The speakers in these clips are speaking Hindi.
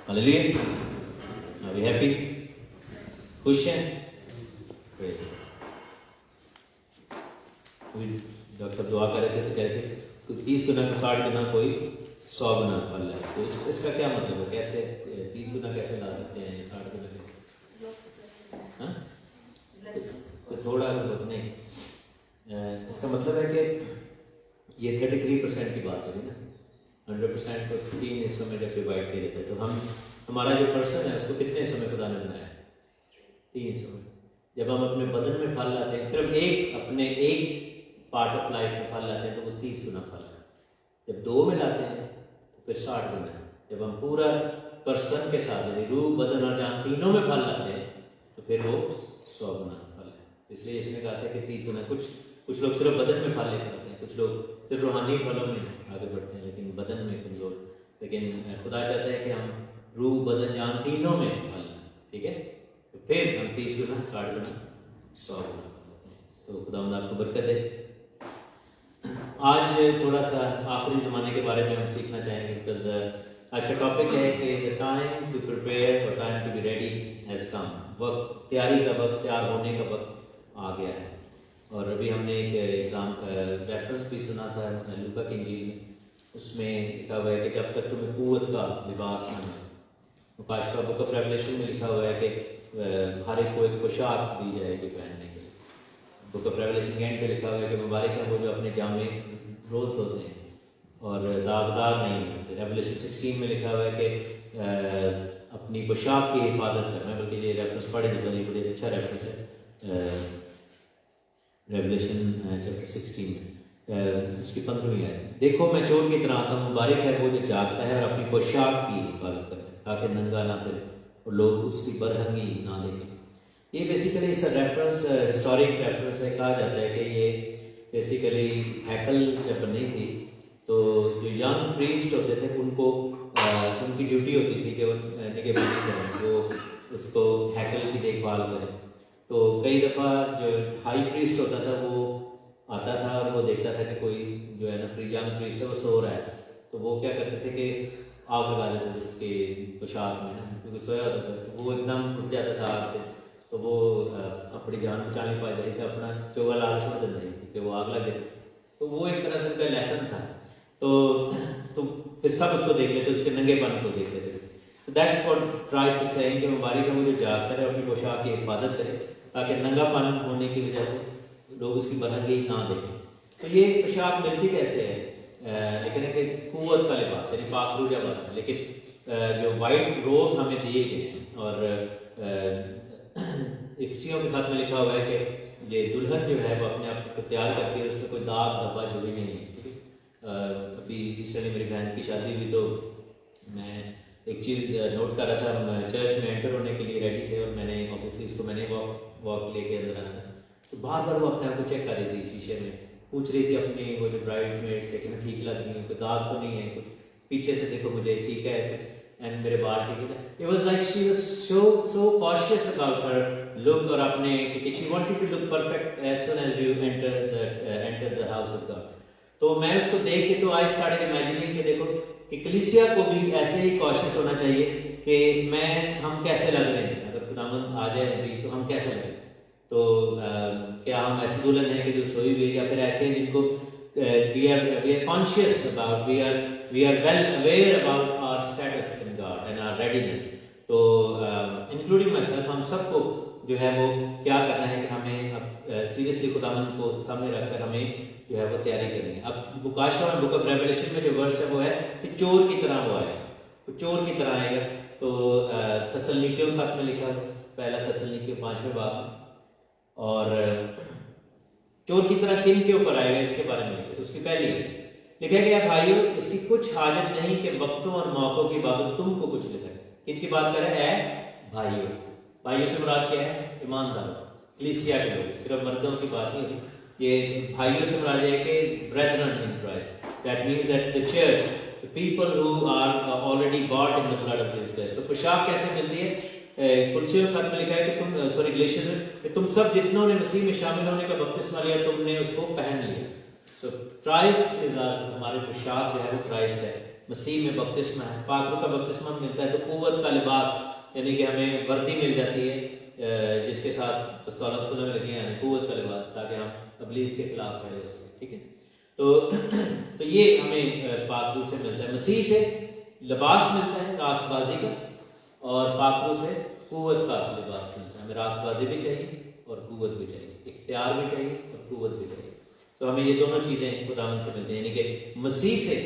हालेलुया। Are we happy? खुश हैं? Great. डॉक्टर साहब दुआ कर रहे थे तो कह रहे थे 30 गुना को 60 गुना कोई 100 गुना फल है। तो इसका क्या मतलब है? कैसे 30 गुना कैसे ला सकते हैं 60 गुना के? हाँ? तो थोड़ा बहुत नहीं। इसका मतलब है कि ये 33% की बात है ना। 100% को 3 हिस्सों में जब डिवाइड किया जाता है तो हमारा जो पर्सन है उसको कितने हिस्सों में खुदा ने बनाया है? 3 हिस्सों में। जब हम अपने बदन में फल लाते हैं, सिर्फ एक पार्ट ऑफ लाइफ में फल लाते हैं तो वो 30 गुना फल है। जब 2 में लाते हैं तो फिर 60 गुना है। जब हम पूरा पर्सन के साथ यानी रूह, बदन और जान तीनों में फल लाते हैं तो फिर वो 100 गुना फल है। इसलिए इसने कहा था कि 30 गुना। कुछ लोग सिर्फ बदन में फल लेकर आते हैं, कुछ लोग सिर्फ रूहानी फलों में आगे बढ़ते हैं, लेकिन बदन में कमजोर। लेकिन खुदा चाहता है कि हम रूह, बदन, जान तीनों में फल लें। ठीक है, तो फिर हम 30 गुना, 60 गुना, 100 गुना फल लेते हैं। तो खुदा आपको बरकत दे। आज थोड़ा सा आखिरी ज़माने के बारे में हम सीखना चाहेंगे, बिकॉज आज का टॉपिक है कि द टाइम टू प्रिपेयर और time to be ready has come. वक्त, तैयारी का वक्त, तैयार होने का वक्त आ गया है। और अभी हमने एक एग्जाम रेफरेंस भी सुना था लूका की इंजील में। उसमें लिखा हुआ है कि जब तक तुम्हें कुव्वत का लिबास न मिले। मुकाशफा बुक ऑफ रेवलेशन में लिखा हुआ है कि हर एक को एक पोशाक दी जाएगी पहनने के लिए। बुक ऑफ रेवलेशन के एंड पे लिखा हुआ है कि मुबारक है वो जो अपने जामे रोज होते हैं और दागदार नहीं होते। रेवलेशन 16 में लिखा हुआ है कि अपनी पोशाक की हिफाजत करना। बल्कि ये रेफरेंस पढ़े तो ये बड़ी अच्छा रेफरेंस है। रेवलेशन चैप्टर 16 में उसकी 15वीं आयत, देखो मैं चोर की तरह आता हूँ, मुबारक है वो जो जागता है और अपनी पोशाक की हिफाजत करता है ताकि नंगा ना फिरे और लोग उसकी बरहंगी ना देखें। ये बेसिकली इस रेफरेंस हिस्टोरिक रेफरेंस है। कहा जाता है कि ये बेसिकली हैकल जब बनी थी तो जो यंग प्रीस्ट होते थे उनको उनकी ड्यूटी होती थी कि वो निगहबानी करें, वो उसको हैकल की देखभाल करें। तो कई दफ़ा जो हाई प्रीस्ट होता था वो आता था और वो देखता था कि कोई जो है ना यंग प्रीस्ट है वो सो रहा है, तो वो क्या करते थे कि आग लगा देते थे उसके पोशाक में ना, क्योंकि सोया होता था तो वो एकदम उठ जाता था आग से। तो वो अपनी जान बचा नहीं पाई थी, अपना चोगा लाल छोड़ देता थी कि वो आग लगे। तो वो एक तरह से उनका लेसन था। तो फिर सब उसको देख लेते, उसके नंगेपन को देख लेते थे। So that's what Christ is saying कि मुबारक है वो जो जागता है अपनी पोशाक की हिफाजत करे ताकि नंगापन होने की वजह से लोग उसकी बरहंगी ना देखें। तो ये पोशाक मिलती कैसे है? लेकिन है कि कुव्वत का लिबास यानी पाकरू जब आता है। लेकिन जो वाइट रोब हमें दिए गए हैं और इफ्सियों के खत में लिखा हुआ है कि ये दुल्हन जो है वो अपने आप को तैयार करती है, उसमें कोई दाग धब्बा जो भी नहीं है। ठीक है, अभी रिसेंटली मेरी बहन की शादी हुई तो मैं एक चीज़ नोट कर रहा था। हम चर्च में एंटर होने के लिए रेडी थे और मैंने ऑब्वियसली उसको मैंने वॉक लेके अंदर आना था। तो बार बार वो अपने आप को चेक कर रही थी शीशे में, पूछ रही थी अपनी वो जो ब्राइड मेड से कि मैं ठीक लग रही हूँ, कोई दाग तो नहीं है, कुछ पीछे से देखो मुझे ठीक है कुछ, एंड मेरे बाल ठीक है। It was like she was so cautious about her look और अपने क्योंकि she wanted to look perfect as soon as you enter the house of God। तो मैं उसको देख के तो आई स्टार्टेड इमेजिनिंग कि देखो कि कलीसिया को भी ऐसे ही कॉशियस होना चाहिए कि हम कैसे लग रहे हैं। अगर खुदावंद आ जाए अभी तो हम कैसे लग रहे हैं। तो क्या हम ऐसे दुल्हन हैं कि जो सोई हुई है, या फिर ऐसे जिनको we are conscious about, we are well aware about our status in God and our readiness। तो इंक्लूडिंग myself हम सबको जो है वो क्या करना है कि हमें सीरियसली खुदावंद को सामने रखकर हमें जो है वो तैयारी करनी है। अब मुकाशफा में बुक ऑफ रेवलेशन में जो वर्स है वो है कि चोर की तरह वो आएगा, तो चोर की तरह आएगा। तो थस्सलुनीकियों खत में लिखा है, पहला थस्सलुनीकियों 5वें बाब, और चोर की तरह किन के ऊपर आएगा इसके बारे में लिखा। उसकी पहली लिखा गया, भाइयों इसकी कुछ हाजत नहीं कि वक्तों और मौकों की बाबत तुमको कुछ लिखा है। किनकी बात कर रहे हैं? भाइयों। भाइयों से मुराद क्या है? ईमानदार, कलीसिया के लोग, सिर्फ मर्दों की बात नहीं होती। ये भाइयों से मुराद है कि brethren in Christ, that means that the church, the people who are already bought in the blood of Jesus Christ. तो पोशाक कैसे मिलती है? कुलसियों खत में लिखा है कि तुम गलेशियन में कि तुम सब जितनों ने मसीह में शामिल होने का बपतिस्मा लिया तुमने उसको पहन लिया। सो क्राइस्ट इज हमारे पोशाक जो है वो क्राइस्ट है। मसीह में बपतिस्मा है, पाक रूह का बपतिस्मा मिलता है तो कुव्वत का लिबास यानी कि हमें वर्दी मिल जाती है जिसके साथ में लगी है कुव्वत का लिबास, ताकि हम इब्लीस के खिलाफ खड़े हो सकें। ठीक है, तो ये हमें पाक रूह से मिलता है, मसीह से लिबास मिलता है रास्तबाजी का, और पाक रूह से कुव्वत का लिबास मिलता है। हमें रास्तबाजी भी चाहिए और कुव्वत भी चाहिए, इख्तियार भी चाहिए और कुव्वत भी चाहिए। तो हमें ये दोनों चीजें खुदावंद से मिलती हैं, यानी कि मसीह से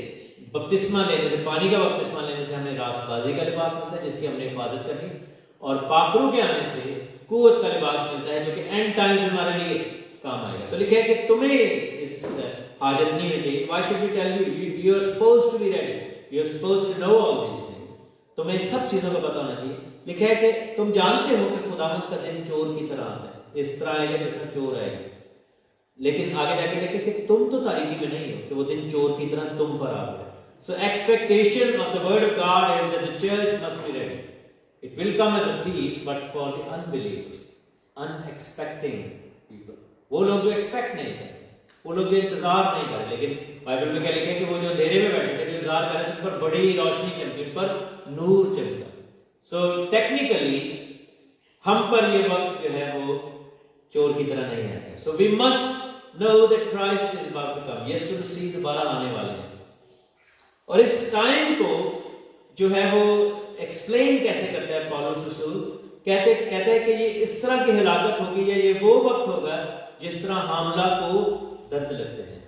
बपतिस्मा लेने से, पानी का बपतिस्मा लेने से हमें रास्तबाजी का लिबास मिलता है जिसकी हमने हिफाजत करनी, और पाक रूह के आने से कुव्वत का लिबास मिलता है जो कि एंड टाइम्स हमारे लिए काम आएगा। तो लिखा है कि तुम्हें इस हाजत नहीं होनी चाहिए। Why should we tell you? You are supposed to be ready. You are supposed to know all these things. तुम्हें सब चीजों का पता होना चाहिए। लिखा है कि तुम जानते हो कि खुदावंद का दिन चोर की तरह आता है, इस तरह आएगा जिस तरह चोर आएगा। लेकिन आगे जाके लिखे कि तुम तो तारीकी में नहीं हो, कि वो दिन चोर की तरह तुम पर आ रहा है। So expectation of the word of God is that the church must be ready. It will come as a thief, but for the unbelievers, unexpecting people. वो लोग जो एक्सपेक्ट नहीं करते, वो लोग जो इंतजार नहीं कर रहे, लेकिन बाइबल में क्या लिखा है कि वो जो अंधेरे में बैठे थे, जो इंतजार कर रहे थे, उन पर बड़ी रोशनी चमकी, उन पर नूर चमका। सो टेक्निकली हम पर ये वक्त जो है वो चोर की तरह नहीं आएगा। So we must know that Christ is about to come, Yeshu Masih दोबारा आने वाले हैं। और इस टाइम को जो है वो एक्सप्लेन कैसे करता है पौलुस रसूल, कहते हैं कि ये इस तरह की हिलाकत होगी, या ये वो वक्त होगा जिस तरह हामला को दर्द लगते हैं।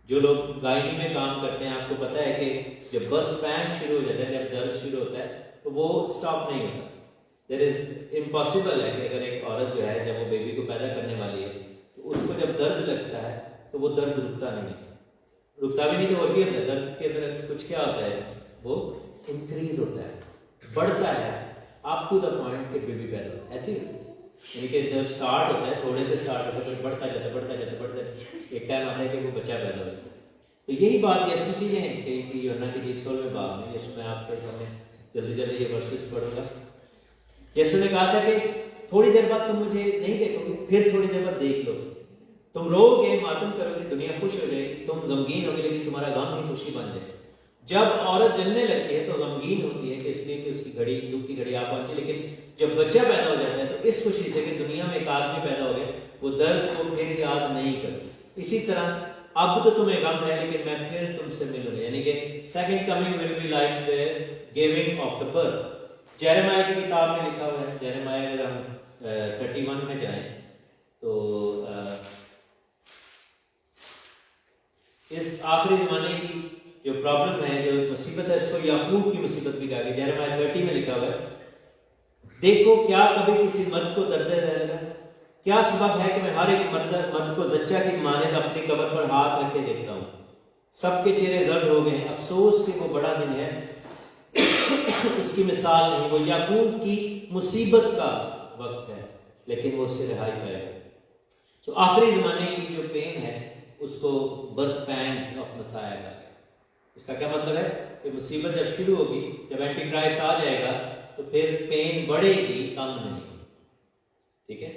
जो लोग गायनी में काम करते हैं, आपको पता है कि जब बर्थ पैन शुरू हो जाता है, जब दर्द शुरू होता है, तो वो स्टॉप नहीं होता। देयर इज इम्पॉसिबल है कि अगर एक औरत जो है जब वो बेबी को पैदा करने वाली है, तो उसको जब दर्द लगता है तो वो दर्द रुकता नहीं, रुकता भी नहीं। तो और भी होता है दर्द के अंदर कुछ क्या होता है, वो इंक्रीज होता है, बढ़ता है अप टू द पॉइंट कि बेबी पैदा होता है। ऐसी यानी कि जब स्टार्ट होता है, थोड़े से स्टार्ट होता है, फिर बढ़ता जाता है, एक टाइम आता है कि वो बच्चा पैदा होता है। तो यही बात यीशु मसीह ने कही थी यूहन्ना के 16वें बाब में। यीशु, मैं आपके सामने जल्दी ये वर्सेस पढ़ूंगा। यीशु ने कहा था कि थोड़ी देर बाद तुम मुझे नहीं देखोगे, फिर थोड़ी देर बाद देख लोगे। तुम रोगे, मातम करोगे, दुनिया खुश हो जाएगी, तुम गमगीन होगे, लेकिन तुम्हारा गम ही खुशी बन जाएगा। जब औरत जन्मने लगती है तो गमगीन होती है कि इसलिए कि उसकी घड़ी, दुख की घड़ी आ पहुंची, लेकिन जब बच्चा पैदा हो जाता है तो इस खुशी से कि दुनिया में एक आदमी पैदा हो गया, वो दर्द को फिर याद नहीं करती। इसी तरह अब तो तुम्हें गम है, लेकिन मैं फिर तुमसे मिलूंगा, यानी कि second coming will be like the giving of the birth. Jeremiah की किताब में लिखा हुआ है, जेरेमाया अगर हम 31 में जाएं तो इस आखिरी जमाने की जो प्रॉब्लम है, जो मुसीबत है, इसको याकूब की मुसीबत भी कहा गया। जेरेमाया 30 में लिखा हुआ है, देखो क्या कभी किसी मर्द को दर्द रहेगा, क्या सबब है कि मैं हर एक मर्द को जच्चा की माने अपनी कब्र पर हाथ रखे देखता हूं। सबके चेहरे जर्द हो गए, अफसोस कि वो बड़ा दिन है, उसकी मिसाल नहीं। वो याकूब की मुसीबत का वक्त है, लेकिन वो उससे रिहाई पाएगा। तो आखिरी जमाने की जो पेन है उसको बर्थ पैंस ऑफ मसाया का। इसका क्या मतलब है कि मुसीबत जब शुरू होगी, जब एंटी क्राइस्ट आ जाएगा, तो फिर पेन बढ़ेगी, कम नहीं। ठीक है,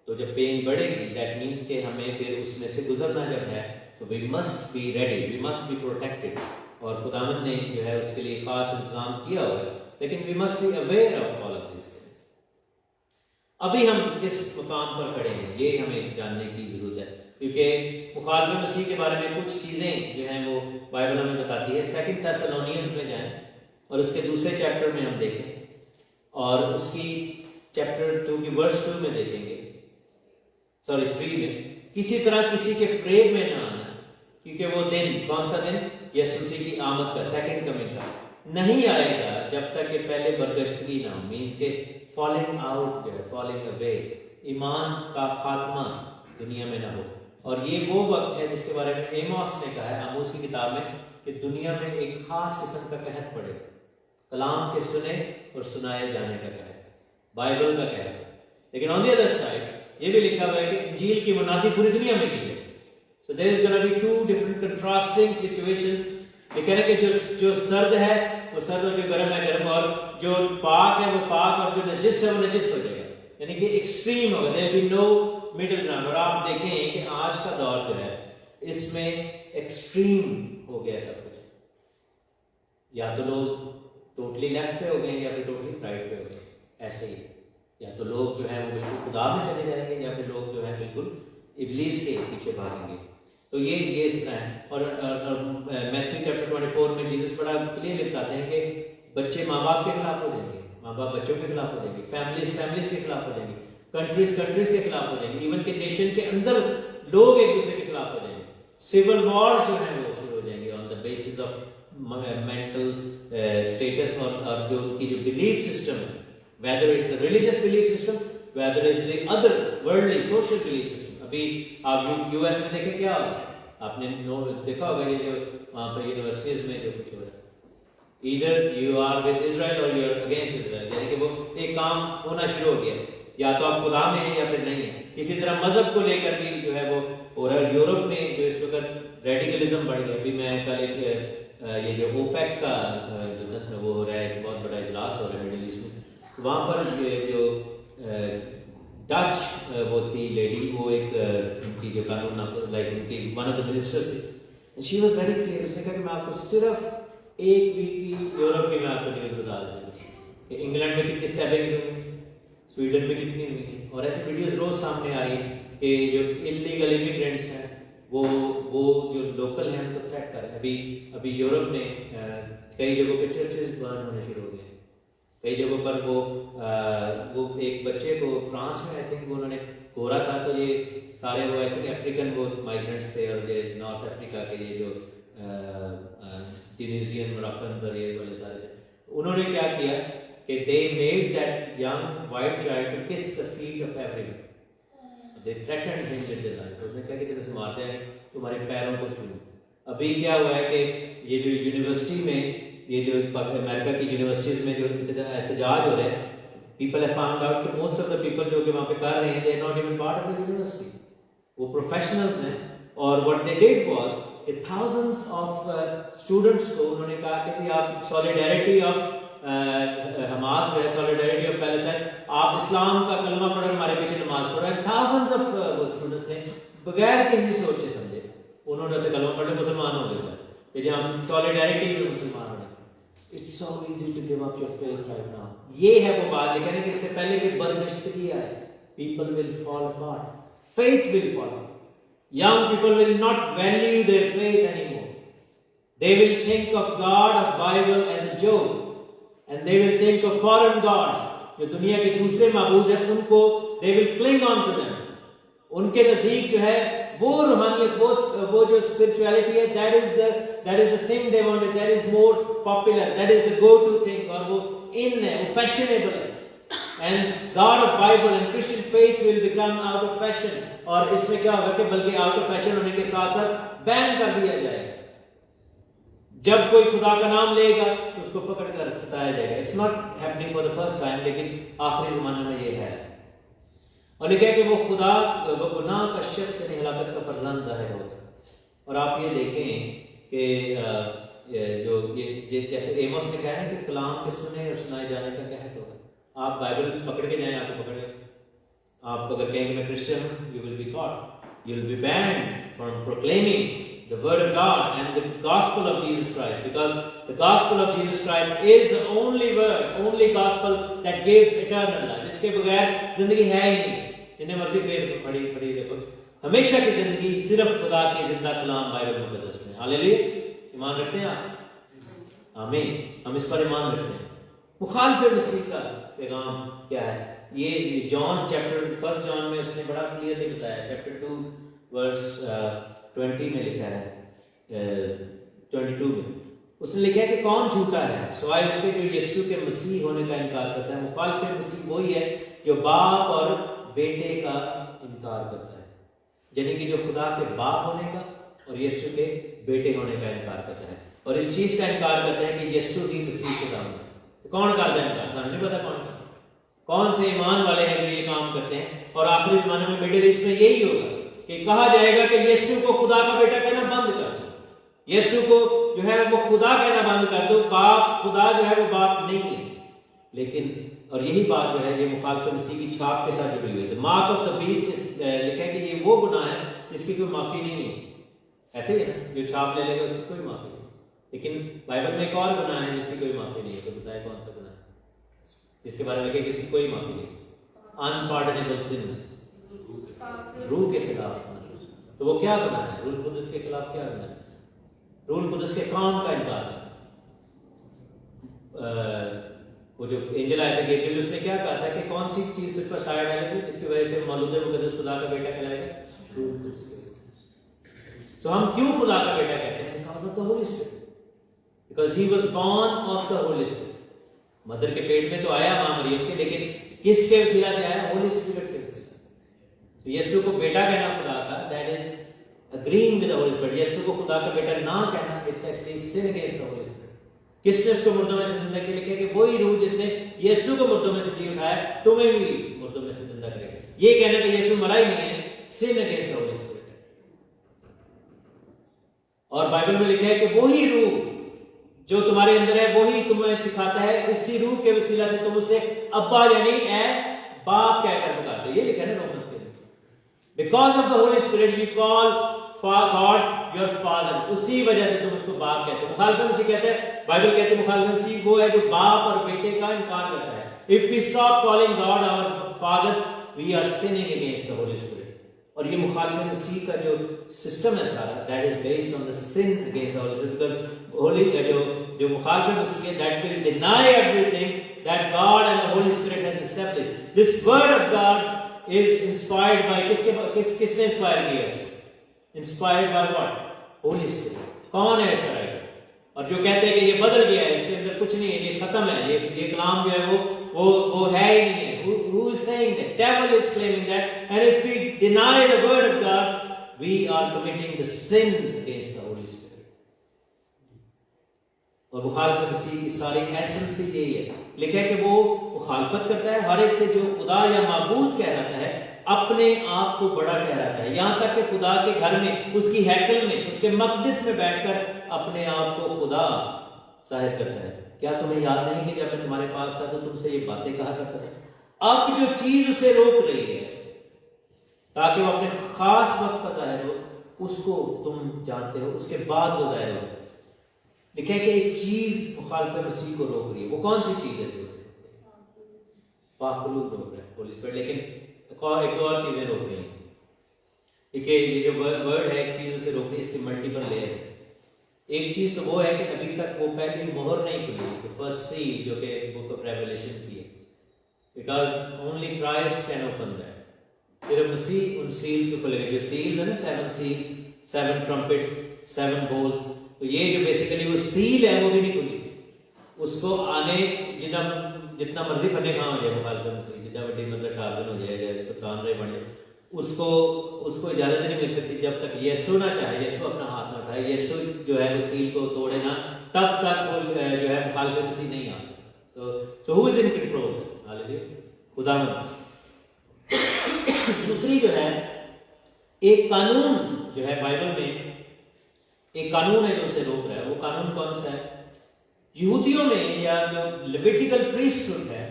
तो जब पेन बढ़ेगी, दैट मीन्स कि हमें फिर उसमें से गुजरना जब है, तो we must be ready, we must be protected. और खुदावंद ने जो है उसके लिए खास इंतजाम किया हुआ है, लेकिन we must be aware of all of this things. अभी हम किस मुकाम पर खड़े हैं, ये हमें जानने की जरूरत है, क्योंकि मुखालिफ मसीह के बारे में कुछ चीजें जो हैं वो बाइबल हमें बताती है। 2 थेस्सलोनियंस में जाएं और उसके दूसरे चैप्टर में हम देखें, और उसकी चैप्टर 2 की वर्स 2 में देखेंगे, 3 में, किसी तरह किसी के फ्रेब में ना आना, क्योंकि वो दिन, कौन सा दिन, यीशु मसीह की आमद का, सेकंड कमिंग का, नहीं आएगा जब तक कि पहले बरगश्तगी ना हो। मीन्स के फॉलिंग आउट, फॉलिंग अवे, ईमान का खात्मा दुनिया में ना हो। और ये वो वक्त है जिसके बारे में एमोस ने कहा है, आमोस की किताब में, कि दुनिया में एक खास किस्म का कहत पड़ेगा, कलाम के सुने और सुनाए जाने का कहत, बाइबल का कहत। लेकिन ऑन द अदर साइड ये भी लिखा हुआ है कि इंजील की मुनादी पूरी दुनिया में की है। So there is gonna be 2 different contrasting situations. ये कह रहे कि जो सर्द है वो सर्द, और जो गर्म है गर्म, और जो पाक है वो पाक, और जो नजिस है वो नजिस हो जाएगा, यानी कि एक्सट्रीम होगा, there will be no middle ground. और आप देखें कि आज का दौर जो है इसमें एक्सट्रीम हो गया सब कुछ। या तो लोग टोटली लेफ्ट पे हो गए या फिर टोटली राइट पे हो गए, ऐसे ही। या तो लोग जो है वो बिल्कुल खुदा में चले जाएंगे या फिर लोग जो है बिल्कुल इब्लीस के पीछे भागेंगे। तो ये इस तरह है। और मैथ्यू चैप्टर 24 में जीसस बड़ा क्लियर बताते हैं कि बच्चे माँ बाप के खिलाफ हो जाएंगे, माँ बाप बच्चों के खिलाफ हो जाएंगे, फैमिलीज के खिलाफ हो जाएंगी, कंट्रीज के खिलाफ हो जाएंगी, इवन के नेशन के अंदर लोग एक दूसरे के खिलाफ हो जाएंगे। सिविल वॉर्स जो है वो शुरू हो जाएंगे on the basis of mental status और जो उनकी जो बिलीफ सिस्टम है, whether it's the religious belief system, whether it's the other worldly social belief system। अभी आप यूएस में देखें क्या होता है, आपने देखा होगा ये जो वहाँ पर यूनिवर्सिटीज में जो कुछ हो रहा है, either you are with Israel or you are against Israel, यानी कि वो एक काम होना शुरू हो गया, या तो आप खुदा में हैं या फिर नहीं है। इसी तरह मजहब को लेकर भी जो है वो हो रहा है। यूरोप में जो इस वक्त रेडिकलिज्म बढ़ गया। अभी मैं कल एक ये जो ओपेक का जो वो हो रहा है, बहुत बड़ा इजलास हो रहा है मिडिल ईस्ट में, वहाँ पर जो डच वो थी लेडी, वो एक उनकी जो कानून लाइक उनकी वन ऑफ द मिनिस्टर्स थी, शी वाज वेरी क्लियर। उसने कहा कि मैं आपको सिर्फ एक वीक की यूरोप की मैं आपको न्यूज़ बता दूँगी कि इंग्लैंड में कितनी स्टैबिंग्स हुई, स्वीडन में कितनी हुई है, और ऐसी वीडियोस रोज सामने आ रही हैं कि जो इलीगल इमिग्रेंट्स हैं वो जो लोकल हैं उनको थ्रेट कर रहे हैं। अभी यूरोप में कई जगहों पे चर्चेस बर्न होने शुरू हो गए, कई जगहों पर वो एक बच्चे को फ्रांस में आई थिंक उन्होंने गोरा था, तो ये सारे वो आई थिंक अफ्रीकन वो माइग्रेंट्स थे, और ये नॉर्थ अफ्रीका के ये जो ट्यूनीशियन, मोरक्कन और ये वाले सारे थे। उन्होंने क्या किया कि they made that young white child to kiss the feet of everyone. They threatened him with their life. उसने कहा कि तुम मारते हैं तुम्हारे पैरों को छू। अभी क्या हुआ है कि ये जो यूनिवर्सिटी में, ये जो अमेरिका की यूनिवर्सिटीज में जो एहतजाज हो रहे हैं, people have found out कि most of the people जो कि वहाँ पे कर रहे हैं, they are not even part of the university. वो प्रोफेशनल्स हैं, और what they did was कि thousands of students को उन्होंने कहा कि आप solidarity of हमास है, सॉलिडरिटी ऑफ पैलेस्टाइन, आप इस्लाम का कलमा पढ़कर हमारे पीछे नमाज पढ़ रहे हैं। थाउजेंड्स ऑफ स्टूडेंट्स ने बगैर किसी सोचे समझे उन्होंने तो कलमा पढ़ के मुसलमान हो गए कि जब हम सॉलिडरिटी में मुसलमान हो गए। It's so easy to give up your faith right now. ये है वो बात, लेकिन कि इससे पहले कि बदनशीरी आए, people will fall apart, faith will fall, young people will not value their faith anymore, they will think of God of Bible as a joke, and they will think of foreign gods, जो दुनिया के दूसरे माबूद हैं उनको they will cling on to them। उनके नजदीक जो है वो रूहानियत, वो जो spirituality है, that is the thing they want, that is more popular, that is the go to thing, और वो in है, वो fashionable है। and God of Bible and Christian faith will become out of fashion, और इसमें क्या होगा कि बल्कि out of fashion होने के साथ साथ बैन कर दिया जाएगा। जब कोई खुदा का नाम लेगा तो उसको पकड़ कर सताया जाएगा। It's not happening for the first time, लेकिन आखिरी जमाने में ये है। और लिखा है कि वो खुदा वो गुनाह का शख्स यानी हलाकत का फर्जंद जाहिर होगा। और आप ये देखें कि जो ये जैसे एमोस ने कहा है कि कलाम के सुने और सुनाए जाने का क्या है, तो आप बाइबल पकड़ के जाएं, आपको पकड़ लें। आप अगर कहेंगे मैं क्रिश्चियन हूं, you will be caught, you will be banned from proclaiming the word of God and the gospel of Jesus Christ, because the gospel of Jesus Christ is the only word, only gospel that gives eternal life। इसके बगैर जिंदगी है ही नहीं। जिन्हें मर्जी पढ़ी देखो, हमेशा की जिंदगी सिर्फ खुदा की जिंदा कलाम बाइबल मुकद्दस में। हालेलुया। ईमान रखते हैं आप? आमीन। हम इस पर ईमान रखते हैं। मुखालिफ मसीह का पैगाम क्या है? ये जॉन चैप्टर 1 जॉन में उसने बड़ा क्लियरली बताया, चैप्टर 2 वर्स 20 में लिखा है, 22 में उसने लिखा है कि कौन झूठा है सिवाय उसके जो यीशु के मसीह होने का इनकार करता है। मुखालिफ मसीह वही है जो बाप और बेटे का इनकार करता है, यानी कि जो खुदा के बाप होने का और यीशु के बेटे होने का इनकार करता है, और इस चीज का इनकार करता है कि यीशु ही मसीह खुदा है। तो कौन करता है इनकार? नहीं पता कौन से ईमान वाले हैं जो ये काम करते हैं। और आखिरी जमाने में मिडिल ईस्ट में यही होगा कि कहा जाएगा कि यीशु को खुदा का बेटा कहना बंद कर दो, यीशु को जो है वो खुदा कहना बंद कर दो, बाप खुदा जो है वो बाप नहीं है। लेकिन और यही बात जो है ये मुखालिफ मसीह की छाप के साथ जुड़ी हुई है। मार्क ऑफ द बीस्ट लिखा है कि ये वो गुनाह है जिसकी कोई माफी नहीं है। ऐसे ही है ना, जो छाप ले लेगा उसकी कोई माफी नहीं। लेकिन बाइबल में एक और गुनाह है जिसकी कोई माफी नहीं है। तो बताए कौन सा गुनाह है जिसके बारे में लिखे किसी कोई माफी नहीं? अनपार्डनेबल सिन, रूह के खिलाफ। तो वो क्या गुनाह है? रूह कुदस के खिलाफ क्या गुनाह है? रूह कुदस के काम का इनकार है। वो जो एंजल आया था गैब्रियल, उसने क्या कहा था कि कौन सी चीज सिर पर साया डालेगी जिसकी वजह से मौलूद मुकद्दस खुदा का बेटा कहलाएगा? रूह कुदस। तो हम क्यों खुदा का बेटा कहते हैं? Because of the holy spirit, because he was born of the holy spirit. Mother के पेट में तो आया मां मरियम के, लेकिन किसके वसीला से आया? होली स्पिरिट के वसीला। तो यीशु को बेटा कहना खुदा का, that is agreeing with the holy spirit. Yeshu को खुदा का बेटा ना कहना, it's actually sin against the holy spirit. किसने उसको मुर्दों में से जिंदा किया? लिखा कि वही रूह जिसने यीशु को मुर्दों में से जी उठाया तुम्हें भी मुर्दों में से जिंदा करेगा। ये कहना कि यीशु मरा ही नहीं है, सिन अगेंस्ट द होली स्पिरिट। और बाइबल में लिखा है कि वही रूह जो तुम्हारे अंदर है वही तुम्हें सिखाता है, इसी रूह के वसीला से तुम उसे अब्बा यानी ए बाप कहकर पुकारते हो। ये लिखा है ना रोमन्स के अंदर, because of the holy spirit you call God your father. उसी वजह से तुम उसको बाप कहते हो। मुखालिफत मसीह कहते हैं, बाइबल कहते हैं मुखालिफत मसीह वो है जो बाप और बेटे का इनकार करता है। If we stop calling God our father we are sinning against the holy spirit. और ये मुखालिफत मसीह का जो सिस्टम है सारा, that is based on the sin against the holy spirit. Because holy जो मुखालिफत मसीह है, that will deny everything that God and the holy spirit has established. This word of God is inspired by किसने इंस्पायर किया है? Inspired by what? Holi spirit. कौन है इसका राइटर? और जो कहते हैं कि ये बदल गया है, इसके अंदर कुछ नहीं है, ये खत्म है, ये कलाम जो है वो है ही नहीं है। Who is saying that? Devil is claiming that, and if we deny the word of God, we are committing the sin against the Holy Spirit. और मुखालिफत मसीह की सारी एसेंस यही है। लिखा है कि वो मुखालिफत करता है हर एक से जो खुदा या माबूद कहलाता है, अपने आप को बड़ा ठहराता है, यहां तक कि खुदा के घर में, उसकी हैकल में, उसके मकदस में बैठकर अपने आप को खुदा जाहिर करता है। क्या तुम्हें याद नहीं कि जब मैं तुम्हारे पास था तो तुमसे ये बातें कहा करता था? अब जो चीज उसे रोक रही है ताकि वो अपने खास वक्त पर जाहिर हो, उसको तुम जानते हो, उसके बाद वो जाहिर हो। लिखा है कि एक चीज मुखालिफत मसीह को रोक रही है। वो कौन सी चीज है? पाकलूक रोक रहा है होली स्पिरिट, लेकिन एक और चीजें रोक रही हैं। देखिए ये जो वर्ड है, एक चीज उसे रोक रही है, इसके मल्टीपल लेयर है। एक चीज तो वो है कि अभी तक वो पहली मोहर नहीं खुली, फर्स्ट सील जो कि बुक ऑफ रेवलेशन की है, because only Christ can open that. सिर्फ मसीह उन सील्स को खोलेगा। जो सील्स है ना, 7 सील्स, 7 ट्रम्पेट्स, 7 बोल्स, तो ये जो बेसिकली वो सील है वो भी नहीं खुली। उसको आने जितना मर्जी फटे कहाँ हो जाए मुखालिफत मसीह, जितना बड़ी मतलब टार्जन हो जाए, सुल्तान रहे बने, उसको इजाजत नहीं मिल सकती जब तक यीशु ना चाहे, यीशु अपना हाथ ना उठाए, यीशु जो है वो सील को तोड़े ना, तब तक वो जो है मुखालिफत मसीह नहीं आ सकता। So who is in control? Hallelujah, खुदावंद। दूसरी जो है, एक कानून जो है बाइबल में, एक कानून है जो उसे रोक रहा है। वो कानून कौन सा है? यहूदियों में या जो लेविटिकल प्रीस्टहुड है,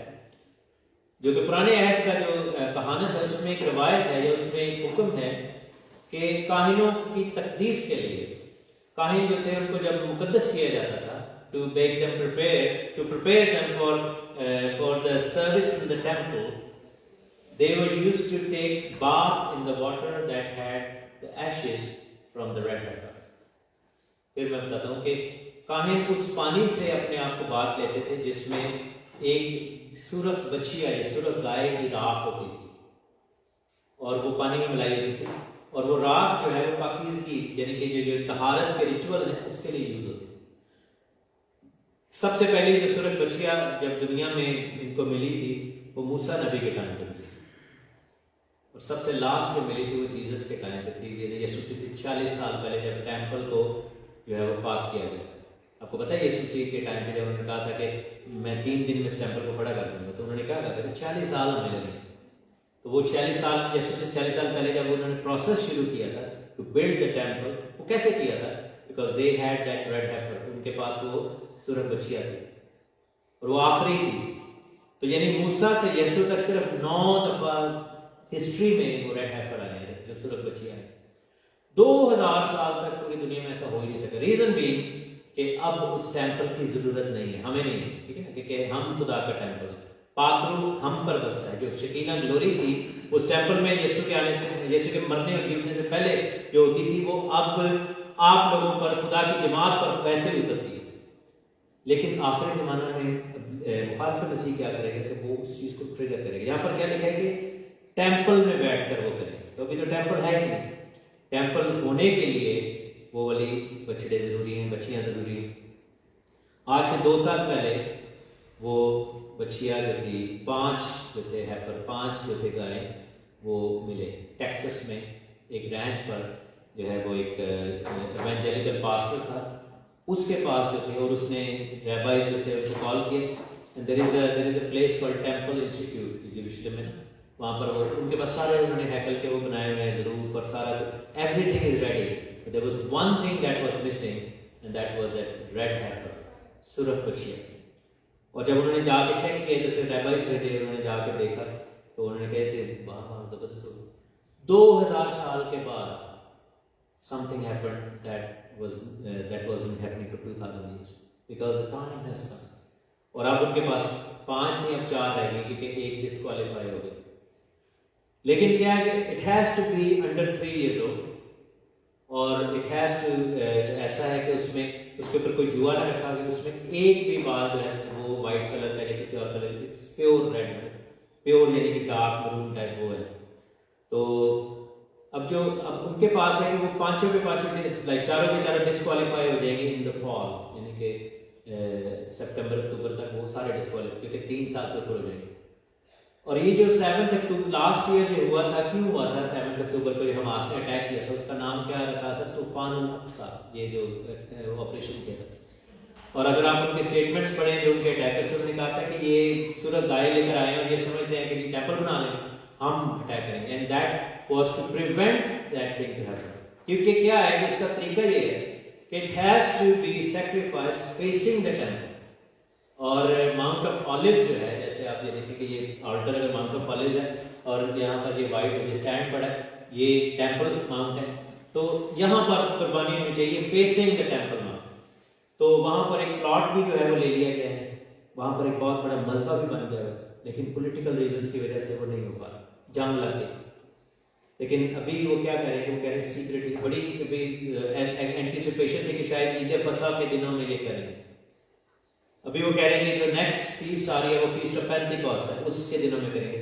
जो कि पुराने अहद का जो कहानत है, उसमें एक रवायत है या उसमें एक हुक्म है कि काहिनों की तकदीस के लिए, काहिन जो थे उनको जब मुकद्दस किया जाता था, to make them prepare, to prepare them for the service in the temple, they were used to take bath in the water that had the ashes from the red heifer. फिर मैं बताता हूँ कि काहिन उस पानी से अपने आप को बात लेते थे जिसमें एक सुरख बछिया या सुरख गाय की राख होती थी, और वो पानी में मिलाई होती थी, और वो राख जो है वो पाकीज़गी यानी कि जो तहारत के रिचुअल है उसके लिए यूज होती थी। सबसे पहले जो सुरख बछिया जब दुनिया में इनको मिली थी वो मूसा नबी के टाइम पर मिली, और सबसे लास्ट में मिली थी वो जीसस के टाइम पे थी, यीशु से 40 साल पहले जब टेम्पल को जो है वो पाक किया गया। आपको पता है यीशु के टाइम पे जब उन्होंने कहा था कि मैं 3 दिन में इस टेम्पल को खड़ा कर दूंगा, तो उन्होंने क्या कहा था कि 40 साल हमें लगे। तो वो 40 साल, यीशु से 40 साल पहले जब उन्होंने प्रोसेस शुरू किया था टू बिल्ड द टेम्पल, वो कैसे किया था? Because they had that red heifer, उनके पास वो सुरख बछिया थी और वो आखिरी थी। तो यानी मूसा से यीशु तक सिर्फ 9 दफा हिस्ट्री में वो रेड heifer आए हैं जो सुरख बछिया है। 2000 साल तक पूरी दुनिया में ऐसा हो ही नहीं सका। रीजन भी कि अब उस टेम्पल की ज़रूरत नहीं है, हमें नहीं है, ठीक है ना, क्योंकि हम खुदा का टेम्पल है, पाकरू हम पर बसता है। जो शकीना ग्लोरी थी उस टेम्पल में यीशु के आने से, यीशु के मरने और जीतने से पहले जो होती थी, वो अब आप लोगों पर, खुदा की जमात पर वैसे ही उतरती है। लेकिन आखिरी ज़माना में मुखालिफ मसीह क्या करेगा कि वो उस चीज़ को ट्रिगर करेगा। यहाँ पर क्या लिखा है कि टेम्पल में बैठकर वो करेगा, तो अभी तो टेम्पल है ही नहीं। टेम्पल होने के लिए वो वाली बछड़े ज़रूरी हैं, बच्चियाँ ज़रूरी हैं। आज से 2 साल पहले वो बच्चियाँ जो थी, 5 जो थे हैफर, 5 जो थे गाय, वो मिले टेक्सास में एक रैंच पर। जो है वो एक इवेंजेलिकल पास्टर था, उसके पास जो थे, और उसने रैबाइज जो थे उनको कॉल किए। There is a place called temple institute यरूशलेम में, वहाँ पर वो उनके पास सारे उन्होंने हैकल के वो बनाए हुए हैं ज़रूर, पर सारा everything is ready. There was one thing that was missing and that was that red heifer, सुरख बछिया। और जब उन्होंने जाके चेक किया, जैसे रैबाइज थे, उन्होंने जाके देखा तो उन्होंने कहे थे वाह जबरदस्त हो। 2000 साल के बाद something happened that wasn't happening for 2000 years because the time has come. और अब उनके पास 5 नहीं, अब 4 रह गए, क्योंकि एक डिस्क्वालीफाई हो गई। लेकिन क्या है कि it has to be under 3 years old, और इट हैज टू ऐसा है कि उसमें उसके ऊपर कोई जुआ ना रखा गया, उसमें एक भी बाल जो है वो वाइट कलर का या किसी और कलर की, प्योर रेड है, प्योर यानी कि डार्क मरून टाइप वो है। तो अब उनके पास है कि वो पांचों के लाइक चारों के चारों डिस्क्वालीफाई हो जाएंगे इन द फॉल, यानी कि सितंबर अक्टूबर तक वो सारे डिस्क्वालीफाई, क्योंकि 3 साल से ऊपर हो जाएंगे। और ये जो 7 अक्टूबर लास्ट ईयर जो हुआ था, क्यों हुआ था 7 अक्टूबर को, जो हमास ने अटैक किया था, उसका नाम क्या रखा था? तूफान अक्सा, ये जो ऑपरेशन किया था। और अगर आप उनके स्टेटमेंट्स पढ़ें जो उनके अटैकर्स, उन्होंने कहा था कि ये सूरत गाय लेकर आए और ये समझते हैं कि टेम्पल बना लें, हम अटैक करेंगे, and that was to prevent that thing to happen। क्योंकि क्या है कि उसका तरीका ये है कि it has to be sacrificed facing the temple। और माउंट ऑफ ऑलिव जो है, जैसे आप ये देखिए कि ये ऑल्टर अगर माउंट ऑफ ऑलिव है और यहाँ पर ये वाइट ये स्टैंड पड़ा है, ये टेम्पल माउंट है, तो यहाँ पर कुर्बानी होनी चाहिए फेसिंग द टेम्पल माउंट। तो वहाँ पर एक प्लॉट भी जो है वो ले लिया गया है, वहाँ पर एक बहुत बड़ा मजबा भी बन गया है, लेकिन पॉलिटिकल रीजंस की वजह से वो नहीं हो पा रहा, जंग लग गई। लेकिन अभी वो क्या कह रहे हैं, वो कह रहे हैं सीक्रेटली, बड़ी एंटिसिपेशन थी कि शायद ईद फसा के दिनों में ये करेंगे। अभी वो कह रहे हैं कि जो नेक्स्ट फीस्ट आ रही है वो फीस्ट ऑफ पेंटिकॉस्ट है, उसके दिनों में करेंगे।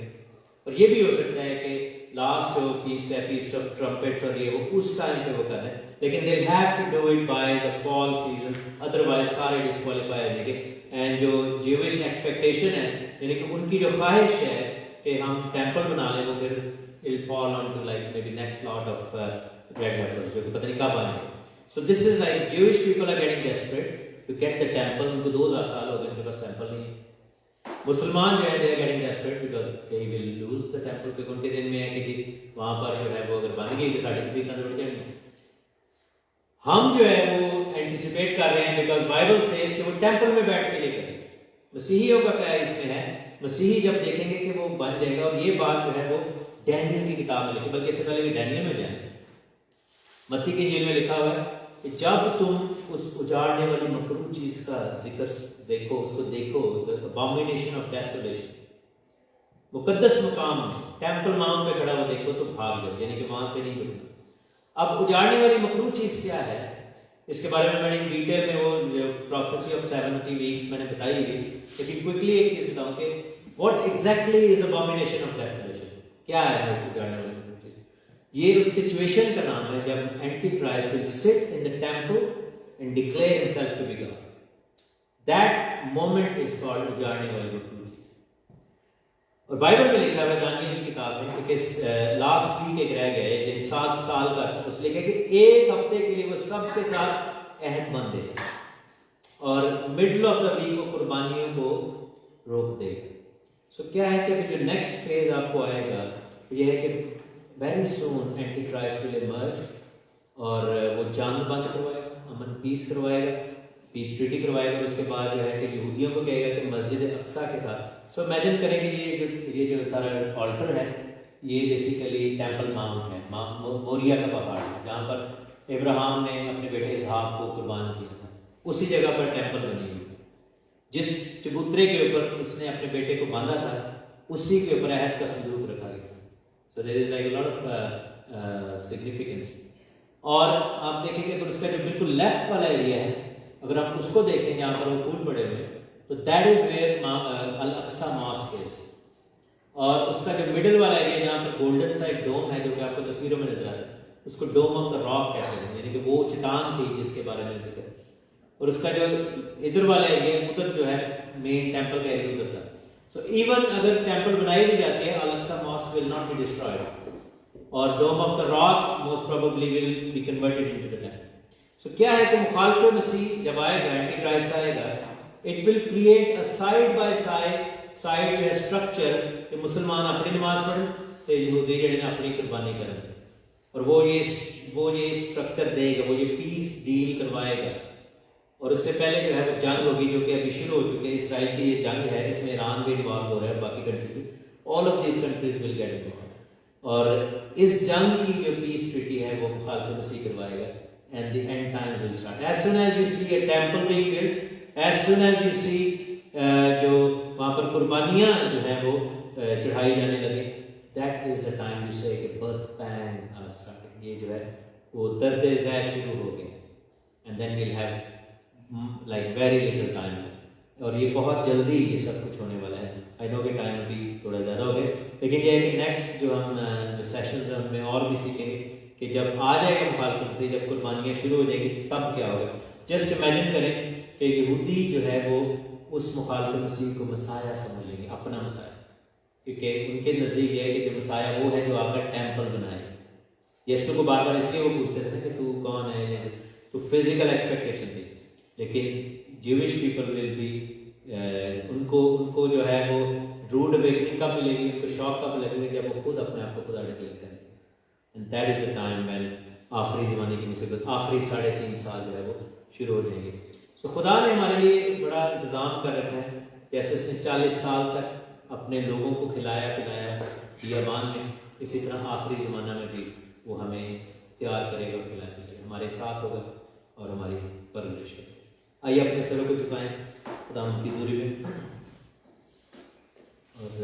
और ये भी हो सकता है कि लास्ट जो फीस्ट है, फीस्ट ऑफ ट्रम्पेट्स और ये, वो उस टाइम पे वो कर रहे हैं, लेकिन they have to do it by the fall season, otherwise सारे डिस्क्वालीफाई हो जाएंगे। एंड जो ज्यूइश एक्सपेक्टेशन है, यानी कि उनकी जो ख्वाहिश है कि हम टेम्पल बना लें, वो फिर it'll fall onto like maybe next lot of red heifers, जो कि पता नहीं कब आएंगे। So this is like Jewish people are getting desperate to get the temple। उनको 2000 साल हो गए, उनके पास टेम्पल नहीं है। मुसलमान जो है they are getting desperate because they will lose the temple, क्योंकि उनके दिन में है कि जी वहाँ पर जो है वो अगर बन गई तो साढ़े किसी का बढ़ जाएंगे। हम जो है वो एंटिसिपेट कर रहे हैं बिकॉज बाइबल सेज कि वो टेम्पल में बैठ के ये करेंगे। मसीहियों का क्या इसमें है, मसीही जब देखेंगे कि वो बन जाएगा, और ये बात जो है वो डैनियल की किताब में लिखी, बल्कि इससे पहले भी डैनियल में जाए, मत्ती की इंजील में लिखा हुआ है कि जब तुम उस उजाड़ने वाली मकरूह चीज का जिक्र देखो, उसको देखो, अबॉमिनेशन ऑफ डेसोलेशन, मुकद्दस मकाम में टेम्पल माउंट पे खड़ा हुआ देखो तो भाग जाओ, यानी कि वहां पे नहीं बढ़ना। अब उजाड़ने वाली मकरूह चीज क्या है, इसके बारे में मैंने डिटेल में वो प्रोफेसी ऑफ 70 वीक्स मैंने बताई हुई, लेकिन क्विकली एक चीज बताऊं कि what exactly is abomination of desolation, क्या है वो उजाड़ने वाली चीज। ये उस सिचुएशन का नाम है जब antichrist will sit in the temple and declare himself to be God. That moment is called उजाड़ने वाली चीज। और बाइबल में लिखा है दानियल की किताब में कि लास्ट वीक एक रह गए, यानी 7 साल का अर्सा, उसने लिखा कि 1 हफ्ते के लिए वो सबके साथ अहद बंद है और मिडल ऑफ द वीक वो कुर्बानियों को रोक देगा। सो क्या है कि अभी जो नेक्स्ट फेज आपको आएगा यह है कि very soon anti Christ will emerge, और वो जंग बंद करवाएगा, अमन पीस करवाएगा, पीस ट्रीटी करवाएगा, और उसके बाद जो है कि यहूदियों को कहेगा कि मस्जिद अक्सा के साथ। सो इमेजिन करें कि ये जो सारा ऑल्टर है ये बेसिकली टेम्पल माउंट है, मोरिया का पहाड़ है, जहाँ पर इब्राहिम ने अपने बेटे इसहाक को कुर्बान किया था। उसी जगह पर टेम्पल बनी हुई। जिस चबूतरे के ऊपर उसने अपने बेटे को बांधा था उसी के ऊपर अहद का संदूक रखा गया। So there is like a lot of significance. और आप देखेंगे तो उसका जो बिल्कुल लेफ्ट वाला एरिया है, अगर आप उसको देखें जहाँ पर वो फूल पड़े हुए, तो that is where Al Aqsa mosque is. और उसका जो मिडिल वाला एरिया जहाँ पर गोल्डन सा एक डोम है जो कि आपको तस्वीरों में नजर आता है, उसको डोम ऑफ द रॉक कहते हैं, यानी कि वो चट्टान थी जिसके बारे में जिक्र। और उसका जो इधर वाला एरिया उधर जो है मेन टेंपल का एरिया उधर था। सो इवन अगर टेंपल बनाई भी जाती है, Al Aqsa mosque will not be destroyed, और dome of the rock most probably will be converted into the temple. So क्या है कि मुखालिफ मसीह जब आएगा, एंटी क्राइस्ट आएगा, it will create a side by side जो है स्ट्रक्चर कि मुसलमान अपनी नमाज पढ़न तो यहूदी जड़े ने अपनी कुर्बानी करें, और वो ये स्ट्रक्चर देगा, वो ये पीस डील करवाएगा। और उससे पहले जो है वो जंग होगी जो कि अभी शुरू हो चुकी है। इसराइल की ये जंग है, इसमें ईरान भी इन्वॉल्व हो रहा है, बाकी countries, all of these countries will get involve. और इस जंग की जो पीस ट्रीटी है वो मुखालिफ मसीह करवाएगा, and the end time will start. As soon as you see a temple being built, as soon as you see जो वहां पर कुर्बानियां जो है वो चढ़ाई जाने लगे, that is the time you say birth pain starting. ये जो है वो दर्द ज़ै शुरू हो गया, and then will have like very little time. और ये बहुत जल्दी ये सब कुछ होने वाला है। आई नो कि टाइम अभी थोड़ा ज़्यादा हो गया, लेकिन ये है कि नेक्स्ट जो हम जो सेशंस हैं उनमें और भी सीखेंगे कि जब आ जाएगा मुखालिफ से, जब कुर्बानियाँ शुरू हो जाएगी तब क्या होगा। जस्ट इमेजिन करें कि यहूदी जो है वो उस मुखालिफ मसीह को मसाया समझ लेंगे, अपना मसाया, क्योंकि उनके नज़दीक ये है कि जो मसाया वो है जो आपका टेम्पल बनाए। यीशु को बार बार इसलिए वो पूछते थे ना कि तू कौन है, तो फिजिकल एक्सपेक्टेशन थी। लेकिन ज्यूइश पीपल विल बी उनको जो है वो रूड अवेकनिंग कब मिलेगी, उनको शॉक कब लगेगा, जब वो खुद अपने आप को खुदा डिक्लेयर करेंगे। And that is the time when आखिरी ज़माने की मुसीबत, आखिरी 3.5 साल जो है वो शुरू हो जाएंगे। सो खुदा ने हमारे लिए बड़ा इंतज़ाम कर रखा है, जैसे उसने 40 साल तक अपने लोगों को खिलाया पिलाया बियाबान में, इसी तरह आखिरी ज़माना में भी वो हमें तैयार करेगा और खिलाएगा, हमारे साथ होगा और हमारी परवरिश करेगा। आइए अपने सरों को झुकाएं खुदा उनकी दूरी में, और